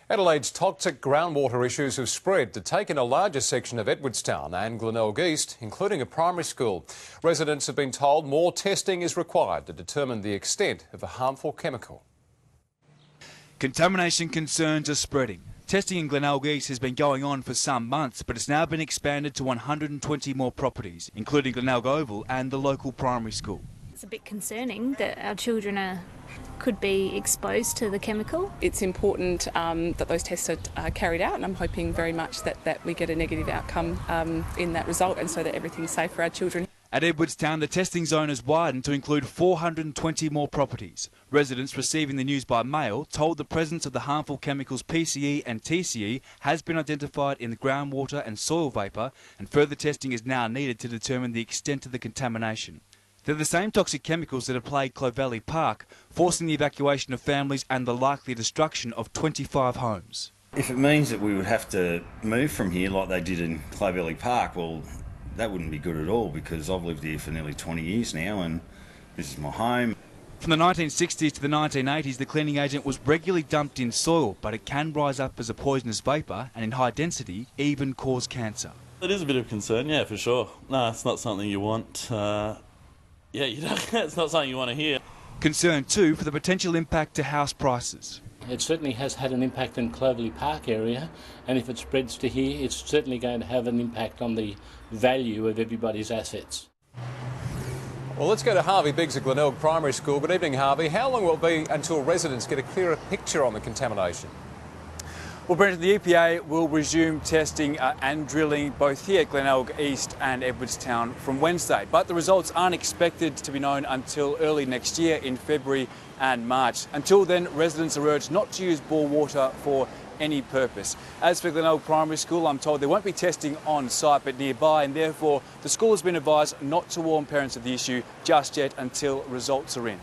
Adelaide's toxic groundwater issues have spread to take in a larger section of Edwardstown and Glenelg East, including a primary school. Residents have been told more testing is required to determine the extent of the harmful chemical. Contamination concerns are spreading. Testing in Glenelg East has been going on for some months, but it's now been expanded to 120 more properties, including Glenelg Oval and the local primary school. It's a bit concerning that our children could be exposed to the chemical. It's important that those tests are carried out, and I'm hoping very much that we get a negative outcome in that result, and so that everything's safe for our children. At Edwardstown, the testing zone has widened to include 420 more properties. Residents receiving the news by mail told the presence of the harmful chemicals PCE and TCE has been identified in the groundwater and soil vapour, and further testing is now needed to determine the extent of the contamination. They're the same toxic chemicals that have plagued Clovelly Park, forcing the evacuation of families and the likely destruction of 25 homes. If it means that we would have to move from here like they did in Clovelly Park, well, that wouldn't be good at all, because I've lived here for nearly 20 years now and this is my home. From the 1960s to the 1980s, the cleaning agent was regularly dumped in soil, but it can rise up as a poisonous vapour and in high density even cause cancer. It is a bit of concern, yeah, for sure. No, it's not something you want. It's not something you want to hear. Concern too for the potential impact to house prices. It certainly has had an impact in Clovelly Park area, and if it spreads to here, it's certainly going to have an impact on the value of everybody's assets. Well, let's go to Harvey Biggs at Glenelg Primary School. Good evening, Harvey. How long will it be until residents get a clearer picture on the contamination? Well, Brendan, the EPA will resume testing and drilling both here at Glenelg East and Edwardstown from Wednesday, but the results aren't expected to be known until early next year in February and March. Until then, residents are urged not to use bore water for any purpose. As for Glenelg Primary School, I'm told there won't be testing on site but nearby, and therefore the school has been advised not to warn parents of the issue just yet until results are in.